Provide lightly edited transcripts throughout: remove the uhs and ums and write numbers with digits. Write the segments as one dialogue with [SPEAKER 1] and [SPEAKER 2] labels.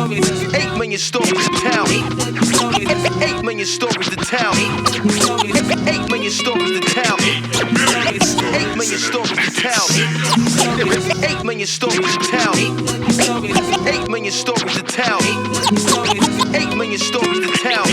[SPEAKER 1] 8 million stories to tell. 8 million stories to tell. 8 million stories to tell. 8 million stories to tell. 8 million stories to tell. 8 million stories to tell. 8 million stories to tell.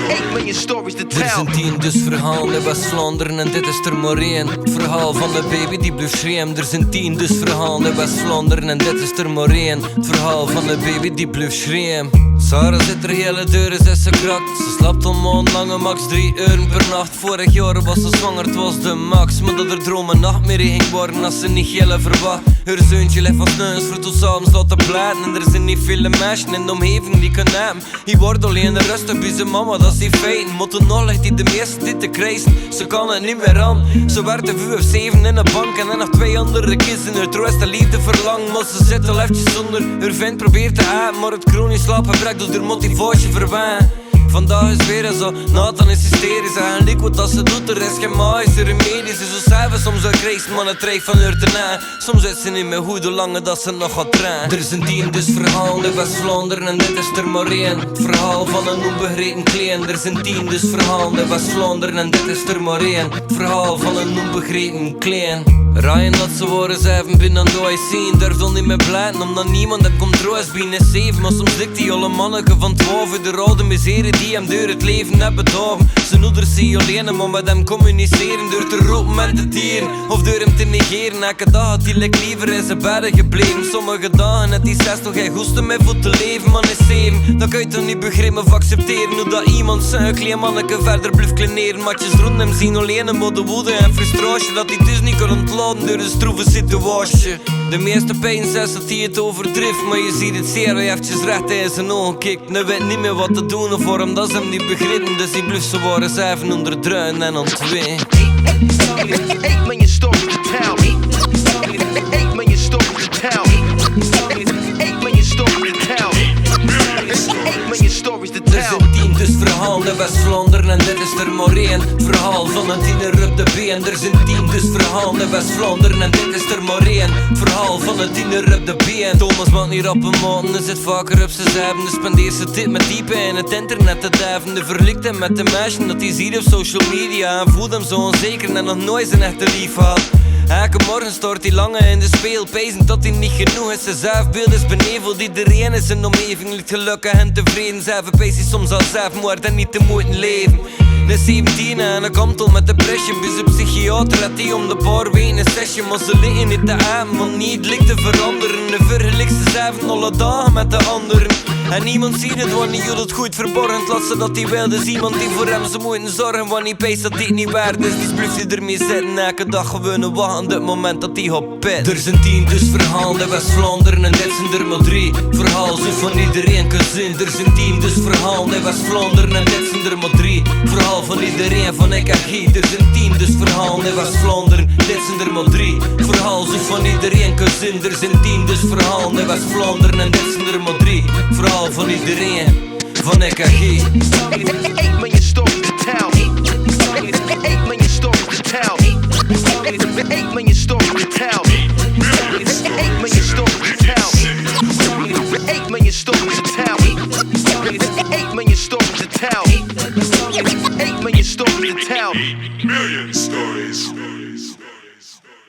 [SPEAKER 1] 8 million stories to tell.
[SPEAKER 2] Er zijn 10 dus verhalen in West-Vlaanderen en dit is er maar één. Het verhaal van de baby die blijft schreeuwen. Er zijn 10 dus verhalen in West-Vlaanderen en dit is er maar één. Het verhaal van de baby die blijft schreeuwen. Sarah zit er hele deuren, ze krakt. Ze slaapt om maandlange max 3 uur per nacht. Vorig jaar was ze zwanger, het was de max. Maar dat er dromen nachtmerrie ging worden als ze niet gillen verwacht. Haar zoontje ligt vast neus voor tot s'avonds laten blijten. En er zijn niet veel meisjes in de omgeving die kunnen hebben. Hij wordt alleen rustig bij zijn mama, dat is die feiten. Moeten nog ligt hij de meeste dit te krijgen. Ze kan het niet meer aan. Ze werd de 5 of 7 in de bank en dan nog 2 andere kids in haar troost de liefde verlangt. Maar ze zit al eventjes zonder. Haar vent probeert te haten, maar het chronisch slaapgebrek doet haar motivatie verdwijnen. Vandaag is weer zo, Nathan is hysterisch. Eigenlijk wat dat ze doet, er is geen magische remedies. Ze zo schrijven, soms krijgt ze maar een treig van haar te na. Soms weet ze niet meer hoe de lange dat ze nog gaat trainen. Er zijn 10 dus verhalen in West-Vlaanderen en dit is er maar één. Het verhaal van een onbegrepen klein. Er zijn 10 dus verhalen in West-Vlaanderen en dit is er maar één. Het verhaal van een onbegrepen klein. Ryan dat ze worden 7 binnen de IC. Durft al niet meer blijten omdat niemand hem komt troost binnen 7. Maar soms ligt die alle manneke van 12 in de rode miserie die hem door het leven hebben bedorven. Zijn ouders zie je alleen maar met hem communiceren. Door te roepen met de dieren of door hem te negeren. Elke dag had hij liever in zijn bedden gebleven. Sommige dagen had hij 6 toch hij goestte mij voor te leven. Man is 7, dat kan je toch niet begrijpen of accepteren. Hoe dat iemand zijn klein manneke verder blijft kleneren. Matjes rond hem zien alleen maar de woede en frustratie. Dat hij dus niet kan ontladen door een stroeve situatie. De meeste pijn zegt dat hij het overdrift. Maar je ziet het zeer, hij eventjes recht in zijn ogen kijkt. Nu weet niet meer wat te doen of voor hem dat ze hem niet begrepen. Dus die blijft ze worden 700 druin en ontwee.
[SPEAKER 1] 8 million stories to tell. 8 million stories to tell. 8 million stories to tell. 8 million stories to tell.
[SPEAKER 2] Er zijn 10 dus verhalen in West-Vlaanderen en dit is er maar één. Het verhaal van een tiener op de been. Er zijn 10 dus verhalen in West-Vlaanderen en dit is er maar één. Het verhaal van een tiener op de been. Thomas maakt niet op een maand en zit vaker op zijn zeven. Dus spendeert ze tijd met diepe in het internet te duiven. De verlikt hem met de meisje dat hij ziet op social media. En voelt hem zo onzeker en nog nooit zijn echte lief had. Elke morgen stort hij lange in de speel, pijzend dat hij niet genoeg is. Zijn zelfbeeld is beneveld, iedereen is zijn omgeving ligt gelukkig en tevreden. Zelf pijst hij soms al zelfmoord en niet te moeten leven. De 17 en hij komt al met depressie. Bij zijn psychiater had hij om de paar weken een sessie. Maar ze liggen niet te aan, want niet ligt te veranderen. De vergelijkt ze 7 alle dagen met de anderen. En niemand ziet het wanneer je het goed verborgen laat ze dat hij wil. Dus iemand die voor hem ze moeten zorgen wanneer pijst dat dit niet waard is. Dus blijft hij ermee zitten elke dag gewoon wachten op het moment dat hij gaat pit. Er zijn 10 dus verhalen in West-Vlaanderen en dit zijn er maar 3. Verhaal zo van iedereen kan zien. Er zijn 10 dus verhalen in West-Vlaanderen en dit zijn er maar 3. Verhaal van iedereen van ik en Guy. Er zijn 10 dus verhalen in West-Vlaanderen, dit zijn er maar 3. Verhaal zo van iedereen kan zien. Er zijn 10 dus verhalen in West-Vlaanderen en dit zijn er maar 3. Verhaal van iedereen van ik en Guy.
[SPEAKER 1] 8 million stories to tell. 8 million stories to tell. 8 million stories to tell.